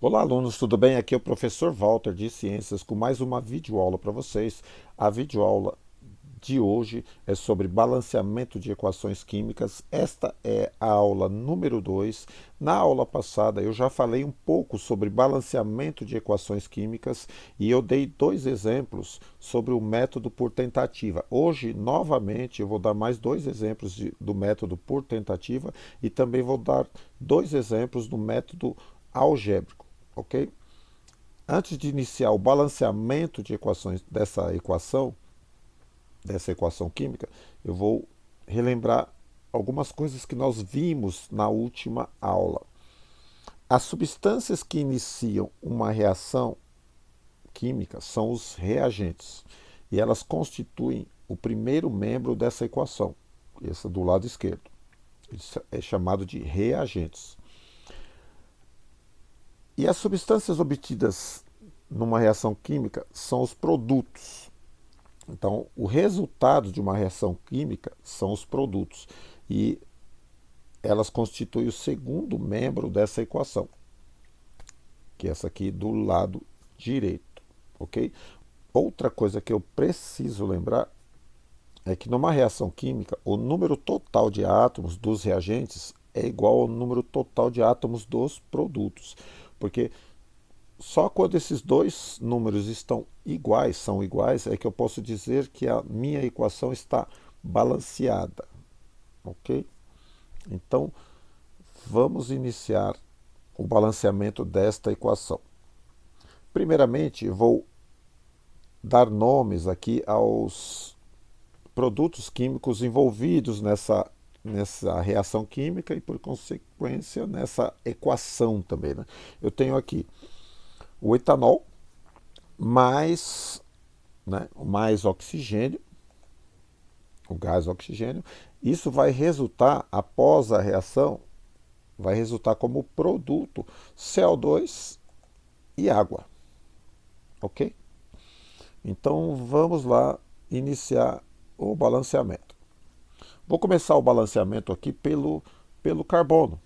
Olá, alunos, tudo bem? Aqui é o professor Walter de Ciências com mais uma videoaula para vocês. A videoaula de hoje é sobre balanceamento de equações químicas. Esta é a aula número 2. Na aula passada eu já falei um pouco sobre balanceamento de equações químicas e eu dei dois exemplos sobre o método por tentativa. Hoje, novamente, eu vou dar mais dois exemplos do método por tentativa e também vou dar dois exemplos do método algébrico. Ok? Antes de iniciar o balanceamento de equações dessa equação química, eu vou relembrar algumas coisas que nós vimos na última aula. As substâncias que iniciam uma reação química são os reagentes, e elas constituem o primeiro membro dessa equação, essa do lado esquerdo. Isso é chamado de reagentes. E as substâncias obtidas numa reação química são os produtos. Então, o resultado de uma reação química são os produtos. E elas constituem o segundo membro dessa equação, que é essa aqui do lado direito. Ok? Outra coisa que eu preciso lembrar é que numa reação química, o número total de átomos dos reagentes é igual ao número total de átomos dos produtos. Porque só quando esses dois números são iguais, é que eu posso dizer que a minha equação está balanceada, ok? Então, vamos iniciar o balanceamento desta equação. Primeiramente, vou dar nomes aqui aos produtos químicos envolvidos nessa reação química e, por consequência, nessa equação também, né? Eu tenho aqui o etanol mais, mais oxigênio, o gás oxigênio. Isso vai resultar, após a reação, vai resultar como produto CO2 e água. Ok? Então vamos lá iniciar o balanceamento. Vou começar o balanceamento aqui pelo carbono.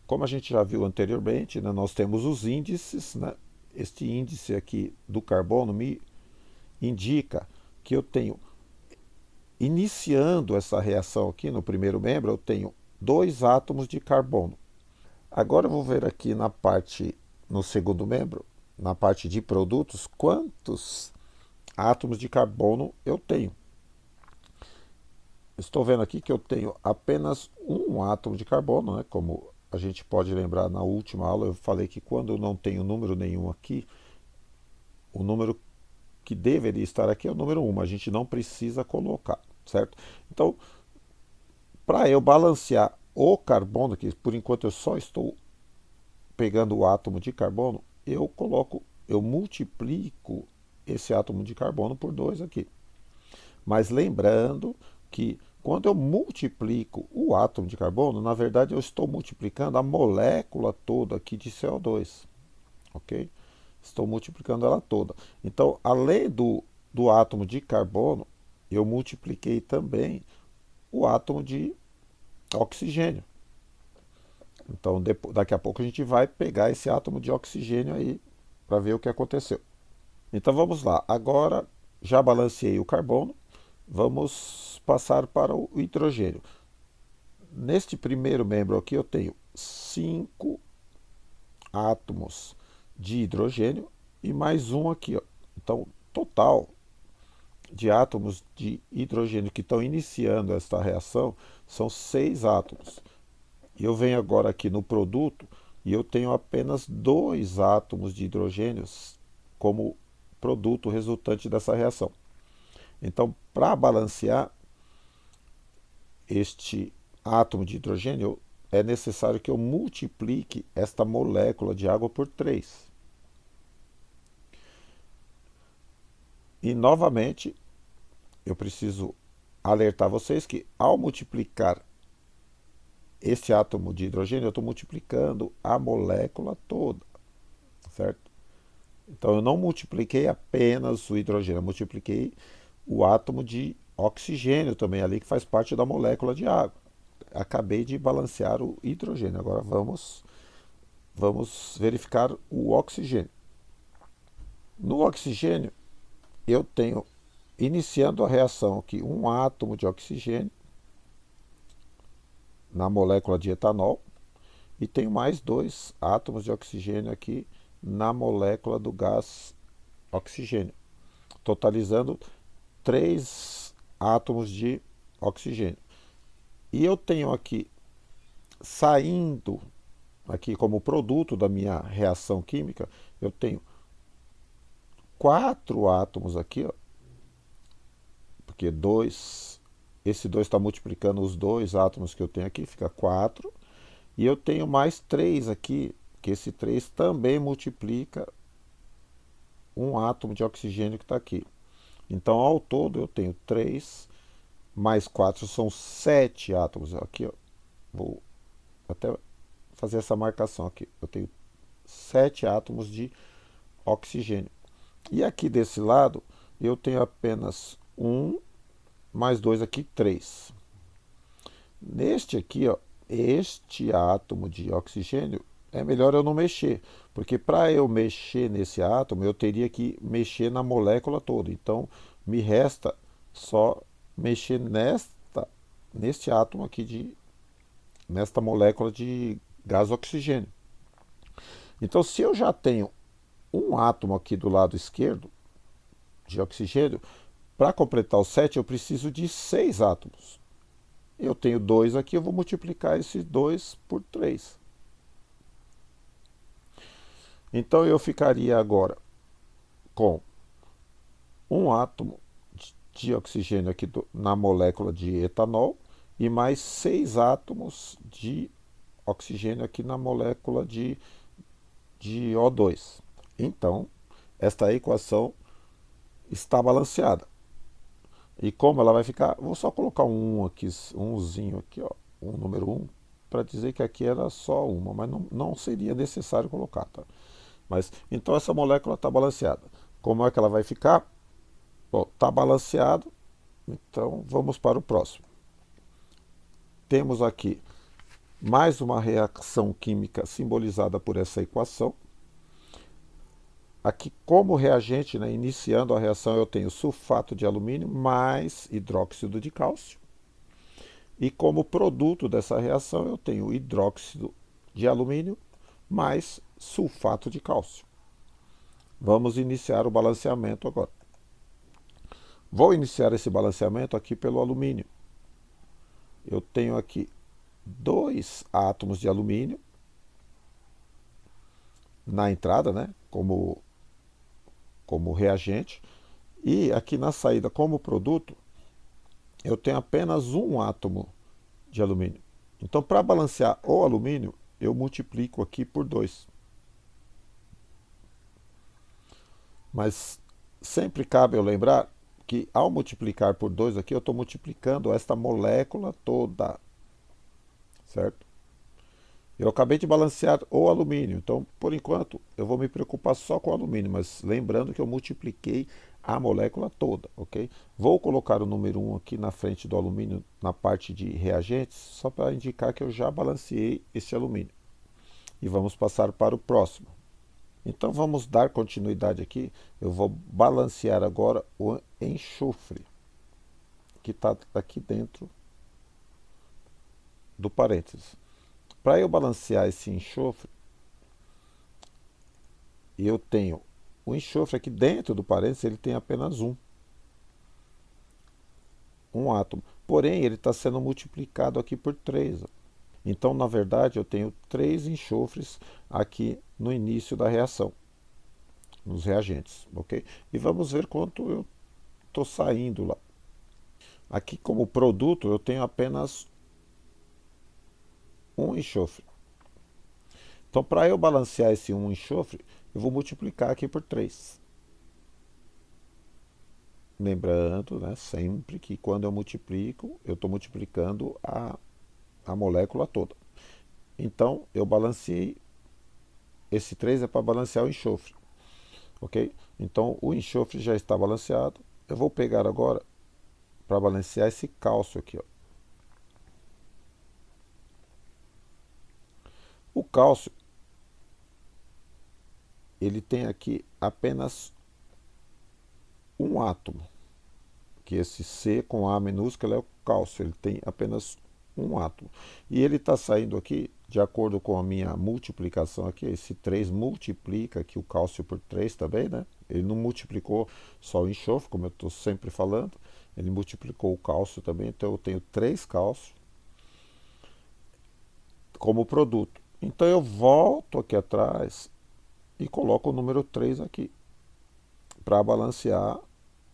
Como a gente já viu anteriormente, né, nós temos os índices. Né? Este índice aqui do carbono me indica que eu tenho, iniciando essa reação aqui no primeiro membro, eu tenho dois átomos de carbono. Agora eu vou ver aqui no segundo membro, na parte de produtos, quantos átomos de carbono eu tenho. Estou vendo aqui que eu tenho apenas um átomo de carbono, né? Como a gente pode lembrar na última aula, eu falei que quando eu não tenho número nenhum aqui, o número que deveria estar aqui é o número 1, a gente não precisa colocar, certo? Então, para eu balancear o carbono, que por enquanto eu só estou pegando o átomo de carbono, eu multiplico esse átomo de carbono por 2 aqui. Mas lembrando que quando eu multiplico o átomo de carbono, na verdade eu estou multiplicando a molécula toda aqui de CO2, ok? Estou multiplicando ela toda. Então, além do átomo de carbono, eu multipliquei também o átomo de oxigênio. Então, daqui a pouco a gente vai pegar esse átomo de oxigênio aí para ver o que aconteceu. Então vamos lá. Agora já balanceei o carbono. Vamos passar para o hidrogênio. Neste primeiro membro aqui eu tenho 5 átomos de hidrogênio e mais um aqui, ó. Então, total de átomos de hidrogênio que estão iniciando esta reação são 6 átomos. E eu venho agora aqui no produto e eu tenho apenas 2 átomos de hidrogênio como produto resultante dessa reação. Então, para balancear este átomo de hidrogênio, é necessário que eu multiplique esta molécula de água por 3. E novamente, eu preciso alertar vocês que ao multiplicar esse átomo de hidrogênio, eu estou multiplicando a molécula toda, certo? Então eu não multipliquei apenas o hidrogênio, eu multipliquei o átomo de oxigênio também ali, que faz parte da molécula de água. Acabei de balancear o hidrogênio. Agora vamos vamos verificar o oxigênio. No oxigênio, eu tenho, iniciando a reação aqui, um átomo de oxigênio na molécula de etanol e tenho mais dois átomos de oxigênio aqui na molécula do gás oxigênio, totalizando três átomos de oxigênio. E eu tenho aqui, saindo aqui como produto da minha reação química, eu tenho quatro átomos aqui, ó, porque esse 2 está multiplicando os dois átomos que eu tenho aqui, fica 4. E eu tenho mais 3 aqui, que esse 3 também multiplica um átomo de oxigênio que está aqui. Então, ao todo, eu tenho 3 mais 4 são 7 átomos. Aqui, ó, vou até fazer essa marcação aqui. Eu tenho 7 átomos de oxigênio. E aqui desse lado, eu tenho apenas 1 mais 2 aqui, 3. Neste aqui, ó, este átomo de oxigênio, é melhor eu não mexer, porque para eu mexer nesse átomo, eu teria que mexer na molécula toda. Então, me resta só mexer neste átomo aqui, nesta molécula de gás oxigênio. Então, se eu já tenho um átomo aqui do lado esquerdo de oxigênio, para completar os 7, eu preciso de 6 átomos. Eu tenho 2 aqui, eu vou multiplicar esses 2 por 3. Então eu ficaria agora com um átomo de oxigênio aqui na molécula de etanol e mais 6 átomos de oxigênio aqui na molécula de O2. Então, esta equação está balanceada. E como ela vai ficar? Vou só colocar um aqui, umzinho aqui, ó, um número 1, para dizer que aqui era só uma, mas não seria necessário colocar, tá? Mas, então essa molécula está balanceada. Como é que ela vai ficar? Bom, está balanceado, então vamos para o próximo. Temos aqui mais uma reação química simbolizada por essa equação. Aqui, como reagente, né, iniciando a reação, eu tenho sulfato de alumínio mais hidróxido de cálcio. E como produto dessa reação, eu tenho hidróxido de alumínio mais sulfato de cálcio. Vamos iniciar o balanceamento agora. Vou iniciar esse balanceamento aqui pelo alumínio. Eu tenho aqui 2 átomos de alumínio na entrada, né, como reagente. E aqui na saída, como produto, eu tenho apenas um átomo de alumínio. Então, para balancear o alumínio, eu multiplico aqui por 2. Mas sempre cabe eu lembrar que ao multiplicar por 2 aqui, eu estou multiplicando esta molécula toda, certo? Eu acabei de balancear o alumínio, então, por enquanto, eu vou me preocupar só com o alumínio, mas lembrando que eu multipliquei a molécula toda, ok? Vou colocar o número 1 aqui na frente do alumínio, na parte de reagentes, só para indicar que eu já balanceei esse alumínio. E vamos passar para o próximo. Então, vamos dar continuidade aqui. Eu vou balancear agora o enxofre, que está aqui dentro do parênteses. Para eu balancear esse enxofre, eu tenho o enxofre aqui dentro do parênteses, ele tem apenas um átomo. Porém, ele está sendo multiplicado aqui por 3. Então, na verdade, eu tenho 3 enxofres aqui no início da reação, nos reagentes, ok? E vamos ver quanto eu estou saindo lá. Aqui, como produto, eu tenho apenas um enxofre. Então, para eu balancear esse um enxofre, eu vou multiplicar aqui por 3. Lembrando, né, sempre que quando eu multiplico, eu estou multiplicando a molécula toda. Então, eu balanceei. Esse 3 é para balancear o enxofre. Ok? Então, o enxofre já está balanceado. Eu vou pegar agora para balancear esse cálcio aqui, ó. O cálcio, ele tem aqui apenas um átomo, que esse C com A minúsculo é o cálcio, ele tem apenas um átomo. E ele está saindo aqui, de acordo com a minha multiplicação aqui, esse 3 multiplica aqui o cálcio por 3 também, né? Ele não multiplicou só o enxofre, como eu estou sempre falando, ele multiplicou o cálcio também, então eu tenho 3 cálcio como produto. Então eu volto aqui atrás e coloco o número 3 aqui, para balancear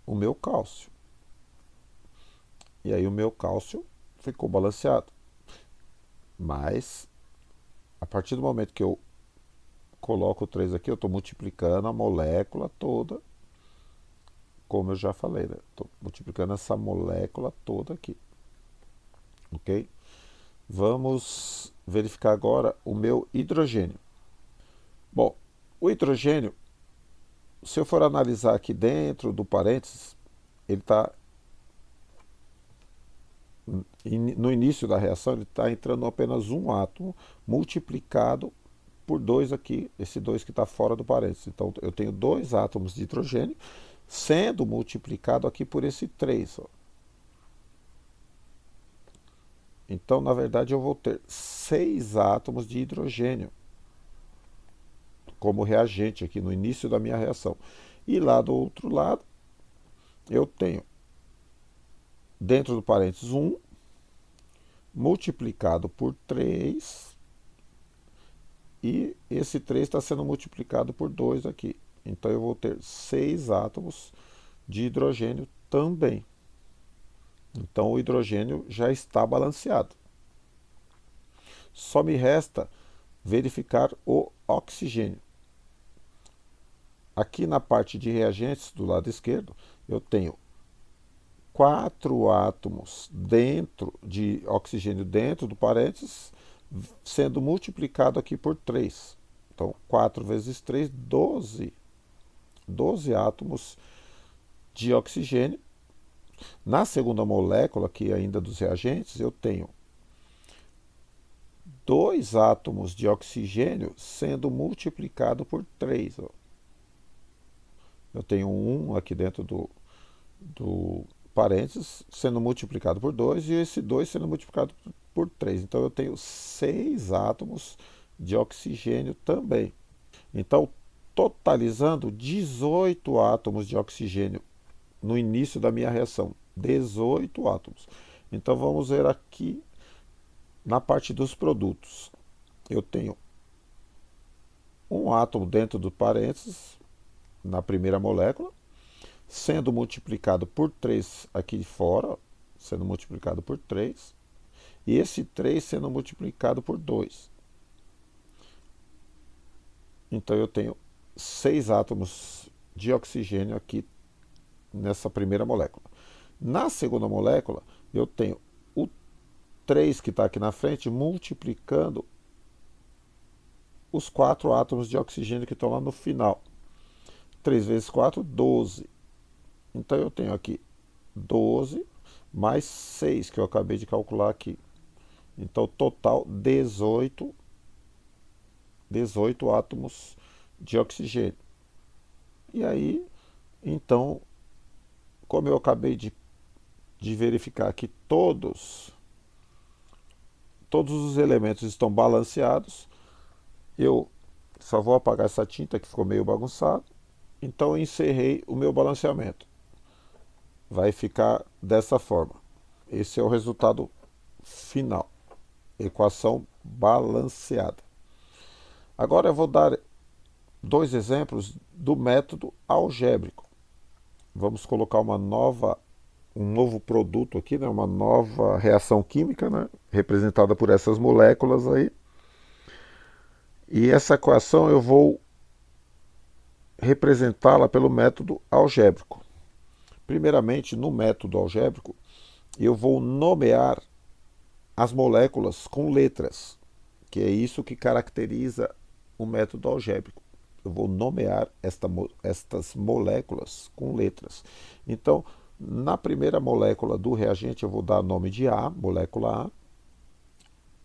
o meu cálcio. E aí o meu cálcio ficou balanceado. Mas, a partir do momento que eu coloco o 3 aqui, eu estou multiplicando a molécula toda, como eu já falei, né? Estou multiplicando essa molécula toda aqui. Ok? Vamos verificar agora o meu hidrogênio. Bom, o hidrogênio, se eu for analisar aqui dentro do parênteses, ele está no início da reação, ele está entrando apenas um átomo multiplicado por 2 aqui, esse 2 que está fora do parênteses. Então eu tenho 2 átomos de hidrogênio sendo multiplicado aqui por esse 3. Ó. Então, na verdade, eu vou ter 6 átomos de hidrogênio como reagente aqui no início da minha reação. E lá do outro lado, eu tenho dentro do parênteses 1 multiplicado por 3 e esse 3 está sendo multiplicado por 2 aqui. Então eu vou ter 6 átomos de hidrogênio também. Então o hidrogênio já está balanceado. Só me resta verificar o oxigênio. Aqui na parte de reagentes do lado esquerdo, eu tenho 4 átomos dentro de oxigênio dentro do parênteses, sendo multiplicado aqui por 3. Então, 4 vezes 3, 12. 12 átomos de oxigênio. Na segunda molécula, aqui ainda dos reagentes, eu tenho 2 átomos de oxigênio sendo multiplicado por 3. Ó. Eu tenho 1 aqui dentro do parênteses sendo multiplicado por 2 e esse 2 sendo multiplicado por 3. Então eu tenho 6 átomos de oxigênio também. Então, totalizando 18 átomos de oxigênio no início da minha reação. 18 átomos. Então vamos ver aqui na parte dos produtos. Eu tenho um átomo dentro do parênteses, na primeira molécula, sendo multiplicado por 3 aqui fora, sendo multiplicado por 3, e esse 3 sendo multiplicado por 2. Então eu tenho 6 átomos de oxigênio aqui nessa primeira molécula. Na segunda molécula, eu tenho o 3 que está aqui na frente multiplicando os 4 átomos de oxigênio que estão lá no final. 3 vezes 4, 12. Então eu tenho aqui 12 mais 6 que eu acabei de calcular aqui. Então total 18 átomos de oxigênio. E aí, então, como eu acabei de verificar que todos os elementos estão balanceados, eu só vou apagar essa tinta que ficou meio bagunçado. Então eu encerrei o meu balanceamento. Vai ficar dessa forma. Esse é o resultado final. Equação balanceada. Agora eu vou dar 2 exemplos do método algébrico. Vamos colocar um novo produto aqui, né? Uma nova reação química, né? Representada por essas moléculas aí. E essa equação eu vou representá-la pelo método algébrico. Primeiramente, no método algébrico, eu vou nomear as moléculas com letras, que é isso que caracteriza o método algébrico. Eu vou nomear estas moléculas com letras. Então, na primeira molécula do reagente, eu vou dar nome de A, molécula A.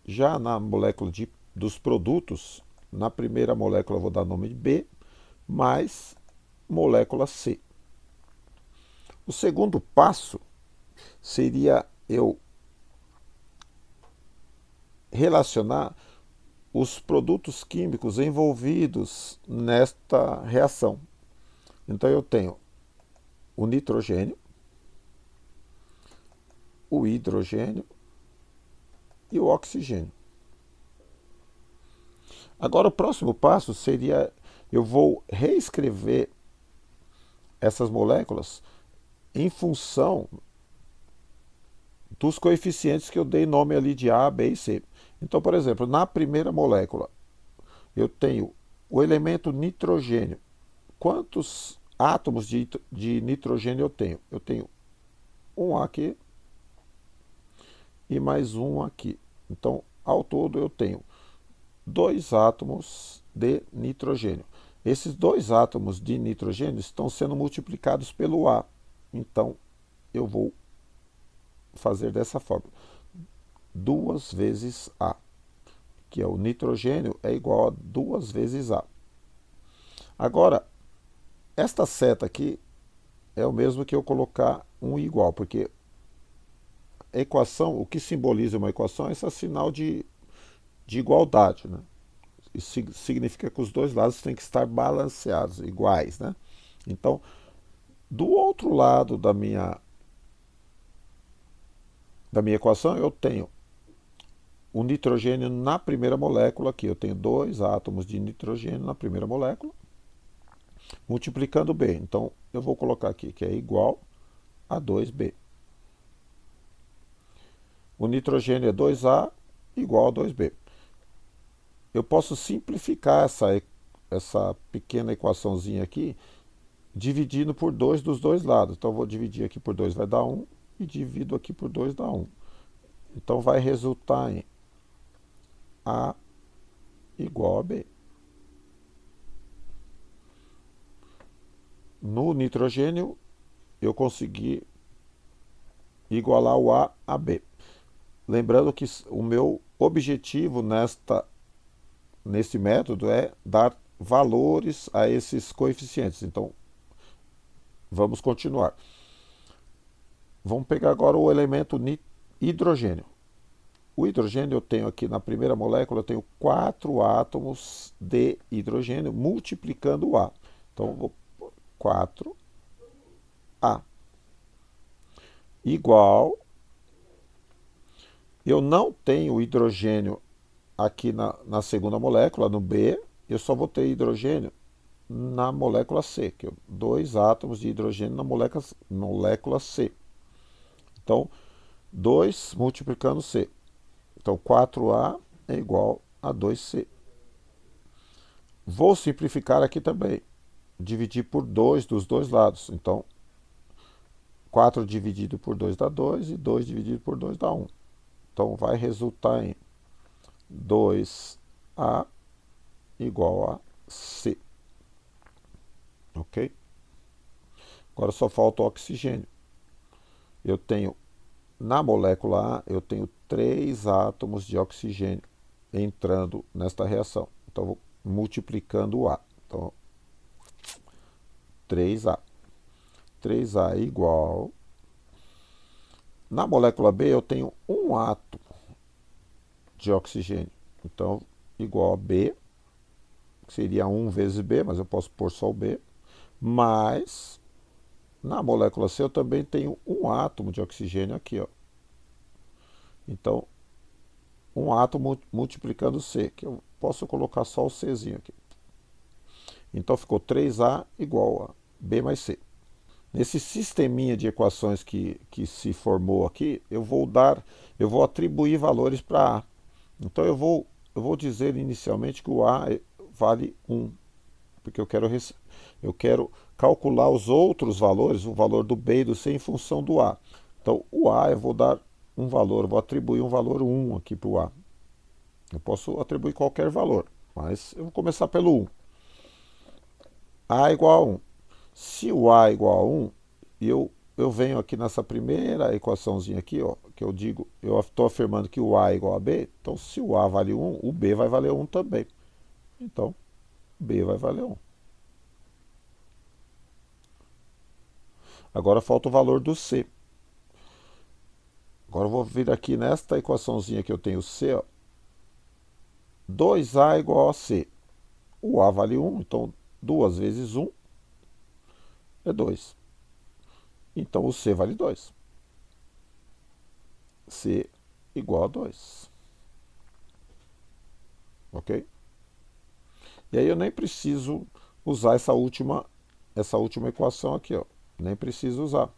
Já na molécula dos produtos, na primeira molécula eu vou dar nome de B, mais molécula C. O segundo passo seria eu relacionar os produtos químicos envolvidos nesta reação. Então eu tenho o nitrogênio, o hidrogênio e o oxigênio. Agora o próximo passo seria eu vou reescrever essas moléculas em função dos coeficientes que eu dei nome ali de A, B e C. Então, por exemplo, na primeira molécula eu tenho o elemento nitrogênio. Quantos átomos de nitrogênio eu tenho? Eu tenho um aqui e mais um aqui. Então, ao todo eu tenho 2 átomos de nitrogênio. Esses 2 átomos de nitrogênio estão sendo multiplicados pelo A. Então, eu vou fazer dessa forma. 2 vezes A, que é o nitrogênio, é igual a 2 vezes A. Agora, esta seta aqui é o mesmo que eu colocar um igual, porque a equação, o que simboliza uma equação é esse sinal de igualdade, né? Isso significa que os dois lados têm que estar balanceados, iguais, né? Então, do outro lado da minha equação, eu tenho o nitrogênio na primeira molécula aqui. Eu tenho 2 átomos de nitrogênio na primeira molécula, multiplicando B. Então, eu vou colocar aqui que é igual a 2B. O nitrogênio é 2A igual a 2B. Eu posso simplificar essa pequena equaçãozinha aqui, dividindo por 2 dos dois lados. Então, eu vou dividir aqui por 2, vai dar 1, e divido aqui por 2, dá 1. Então, vai resultar em A igual a B. No nitrogênio, eu consegui igualar o A B. Lembrando que o meu objetivo nesse método é dar valores a esses coeficientes. Então, vamos continuar. Vamos pegar agora o elemento hidrogênio. O hidrogênio eu tenho aqui na primeira molécula, eu tenho 4 átomos de hidrogênio multiplicando o A. Então, eu vou pôr 4A igual. Eu não tenho hidrogênio aqui na segunda molécula, no B, eu só vou ter hidrogênio na molécula C, que é 2 átomos de hidrogênio na molécula C. Então, 2 multiplicando C. Então, 4A é igual a 2C. Vou simplificar aqui também. Dividir por 2 dos dois lados. Então, 4 dividido por 2 dá 2 e 2 dividido por 2 dá 1. Então, vai resultar em 2A igual a C. Ok? Agora só falta o oxigênio. Eu tenho, na molécula A, eu tenho 3 átomos de oxigênio entrando nesta reação. Então, vou multiplicando o A. Então, 3A. 3A igual. Na molécula B, eu tenho um átomo de oxigênio. Então, igual a B, que seria 1 vezes B, mas eu posso pôr só o B. Mas, na molécula C, eu também tenho um átomo de oxigênio aqui, ó. Então, um átomo multiplicando C, que eu posso colocar só o Czinho aqui. Então, ficou 3A igual a B mais C. Nesse sisteminha de equações que se formou aqui, eu vou atribuir valores para A. Então, eu vou dizer inicialmente que o A vale 1, porque eu quero calcular os outros valores, o valor do B e do C em função do A. Então, o A eu vou dar um valor, vou atribuir um valor 1 aqui para o A. Eu posso atribuir qualquer valor, mas eu vou começar pelo 1. A igual a 1. Se o A é igual a 1, eu venho aqui nessa primeira equaçãozinha aqui, ó, que eu digo, eu estou afirmando que o A é igual a B, então se o A vale 1, o B vai valer 1 também. Então, B vai valer 1. Agora falta o valor do C. Agora eu vou vir aqui nesta equaçãozinha que eu tenho C, ó. 2A igual a C. O A vale 1, então 2 vezes 1 é 2. Então o C vale 2. C igual a 2. Ok? E aí eu nem preciso usar essa última equação aqui, ó. Nem preciso usar,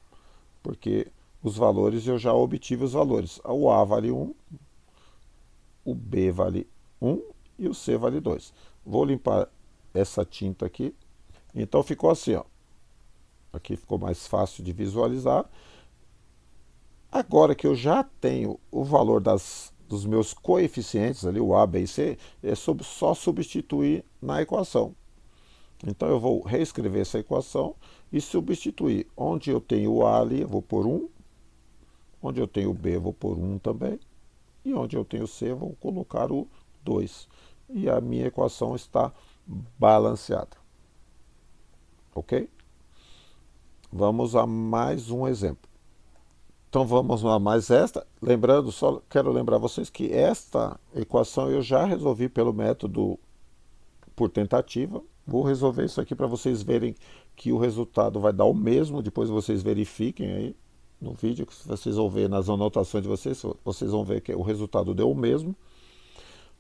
porque os valores eu já obtive os valores. O A vale 1, o B vale 1 e o C vale 2. Vou limpar essa tinta aqui. Então ficou assim, ó. Aqui ficou mais fácil de visualizar. Agora que eu já tenho o valor dos meus coeficientes ali, o A, B e C, é só substituir na equação. Então eu vou reescrever essa equação e substituir. Onde eu tenho o A ali, eu vou pôr 1. Onde eu tenho o B, eu vou pôr 1 também. E onde eu tenho o C, eu vou colocar o 2. E a minha equação está balanceada. Ok? Vamos a mais um exemplo. Então vamos a mais esta. Lembrando, só quero lembrar vocês que esta equação eu já resolvi pelo método por tentativa. Vou resolver isso aqui para vocês verem que o resultado vai dar o mesmo. Depois vocês verifiquem aí no vídeo, que vocês vão ver nas anotações de vocês, vocês vão ver que o resultado deu o mesmo.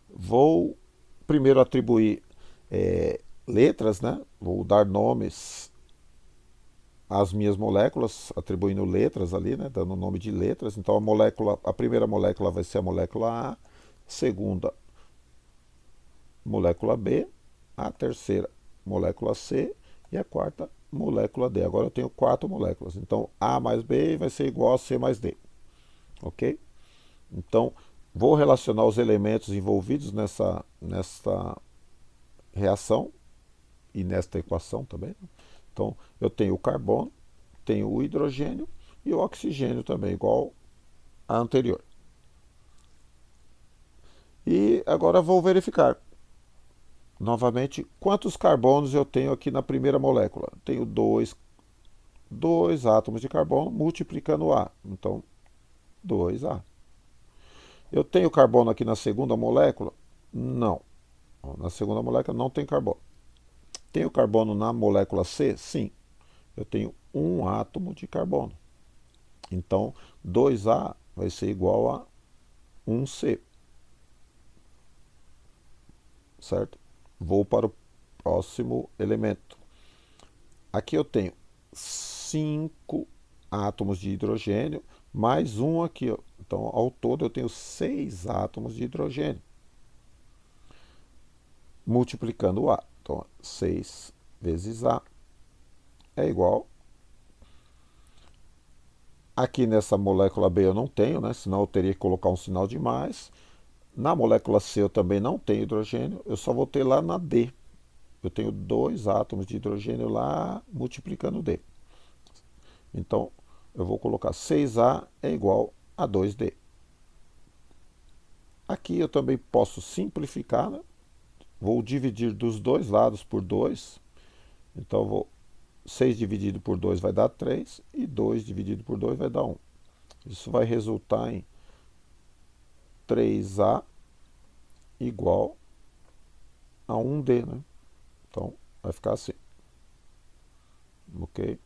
Vou primeiro atribuir letras, né? Vou dar nomes às minhas moléculas, atribuindo letras ali, né? Dando o nome de letras. Então a primeira molécula vai ser a molécula A, segunda molécula B, a terceira molécula C e a quarta molécula D. Agora eu tenho 4 moléculas. Então A mais B vai ser igual a C mais D. Ok? Então vou relacionar os elementos envolvidos nessa reação e nesta equação também. Então eu tenho o carbono, tenho o hidrogênio e o oxigênio também, igual a anterior. E agora vou verificar novamente quantos carbonos eu tenho aqui na primeira molécula. Tenho dois átomos de carbono multiplicando o A. Então, 2A. Eu tenho carbono aqui na segunda molécula? Não. Na segunda molécula não tem carbono. Tenho carbono na molécula C? Sim. Eu tenho um átomo de carbono. Então, 2A vai ser igual a 1C. Certo? Vou para o próximo elemento. Aqui eu tenho 5 átomos de hidrogênio, mais um aqui, ó. Então, ao todo, eu tenho 6 átomos de hidrogênio. Multiplicando o A. Então, 6 vezes A é igual. Aqui nessa molécula B eu não tenho, né? Senão eu teria que colocar um sinal de mais. Na molécula C eu também não tenho hidrogênio. Eu só vou ter lá na D. Eu tenho 2 átomos de hidrogênio lá multiplicando D. Então, eu vou colocar 6A é igual a 2D. Aqui eu também posso simplificar, né? Vou dividir dos dois lados por 2. Então, 6 dividido por 2 vai dar 3 e 2 dividido por 2 vai dar 1. Isso vai resultar em 3A igual a 1D, né? Então, vai ficar assim. Ok?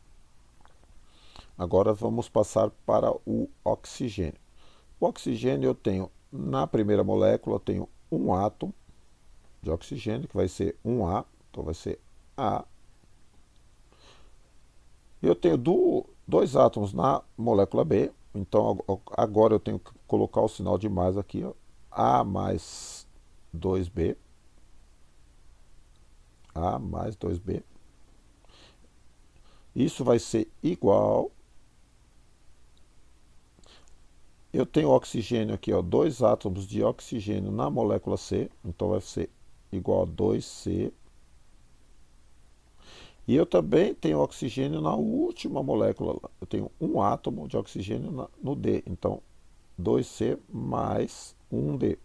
Agora vamos passar para o oxigênio. O oxigênio eu tenho, na primeira molécula, eu tenho um átomo de oxigênio, que vai ser 1A, então vai ser A. Eu tenho dois átomos na molécula B, então agora eu tenho que colocar o sinal de mais aqui, ó, A mais 2B. A mais 2B. Isso vai ser igual. Eu tenho oxigênio aqui, ó, 2 átomos de oxigênio na molécula C, então vai ser igual a 2C. E eu também tenho oxigênio na última molécula. Eu tenho um átomo de oxigênio no D, então 2C mais 1D.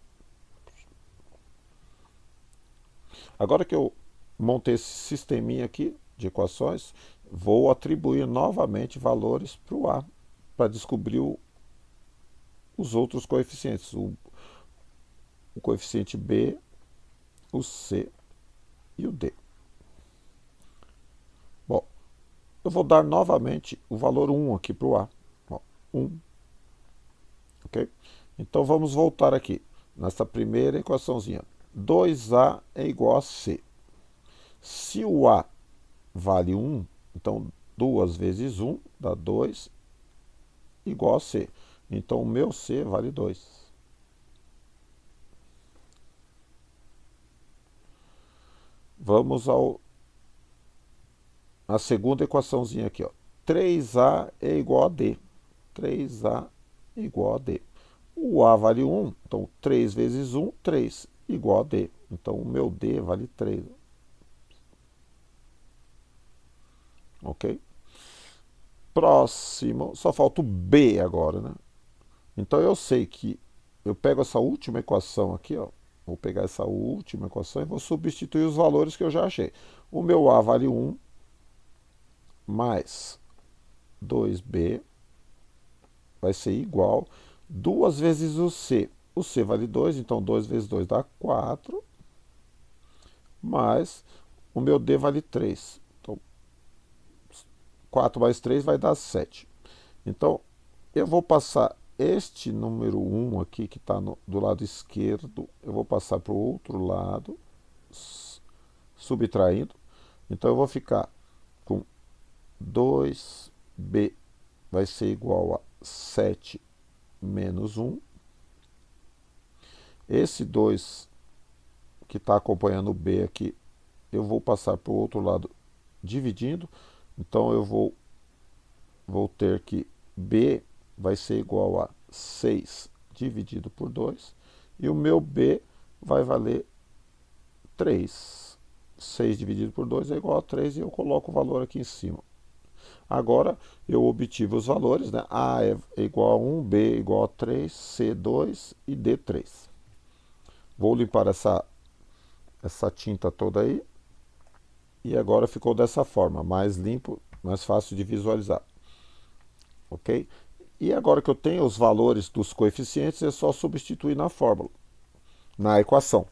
Agora que eu montei esse sisteminha aqui de equações, vou atribuir novamente valores para o A, para descobrir os outros coeficientes, o coeficiente B, o C e o D. Bom, eu vou dar novamente o valor 1 aqui para o A. Ó, 1. Ok? Então vamos voltar aqui, nessa primeira equaçãozinha. 2A é igual a C. Se o A vale 1, então 2 vezes 1 dá 2, igual a C. Então o meu C vale 2. Vamos à segunda equaçãozinha aqui, ó. 3A é igual a D. 3A é igual a D. O A vale 1, então 3 vezes 1, 3, igual a D. Então o meu D vale 3. Ok? Próximo, só falta o B agora, né? Então eu sei que eu pego essa última equação aqui, ó. Vou pegar essa última equação e vou substituir os valores que eu já achei. O meu A vale 1, mais 2B vai ser igual 2 vezes o C. O C vale 2, então 2 vezes 2 dá 4, mais o meu D vale 3. Então 4 mais 3 vai dar 7. Então eu vou passar este número 1 aqui, que está do lado esquerdo, eu vou passar para o outro lado, subtraindo. Então eu vou ficar com 2B vai ser igual a 7 menos 1. Esse 2 que está acompanhando o B aqui, eu vou passar para o outro lado dividindo. Então eu vou ter que B vai ser igual a 6 dividido por 2. E o meu B vai valer 3. 6 dividido por 2 é igual a 3 e eu coloco o valor aqui em cima. Agora eu obtive os valores, né? A é igual a 1, B é igual a 3, C 2 e D 3. Vou limpar essa tinta toda aí. E agora ficou dessa forma, mais limpo, mais fácil de visualizar. Ok? E agora que eu tenho os valores dos coeficientes, é só substituir na fórmula, na equação.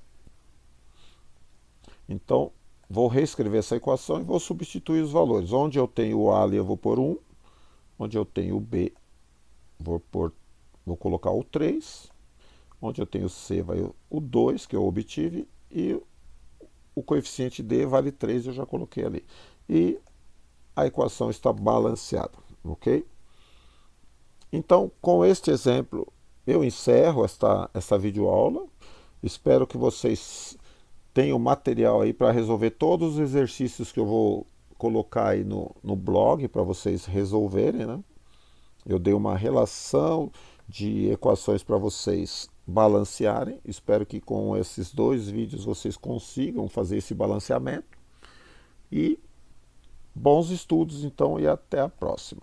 Então, vou reescrever essa equação e vou substituir os valores. Onde eu tenho o A ali, eu vou pôr 1. Onde eu tenho o B, vou colocar o 3. Onde eu tenho o C, vai o 2, que eu obtive. E o coeficiente D vale 3, eu já coloquei ali. E a equação está balanceada, ok? Então, com este exemplo, eu encerro essa videoaula. Espero que vocês tenham material aí para resolver todos os exercícios que eu vou colocar aí no blog para vocês resolverem, né? Eu dei uma relação de equações para vocês balancearem. Espero que com esses 2 vídeos vocês consigam fazer esse balanceamento. E bons estudos, então, e até a próxima.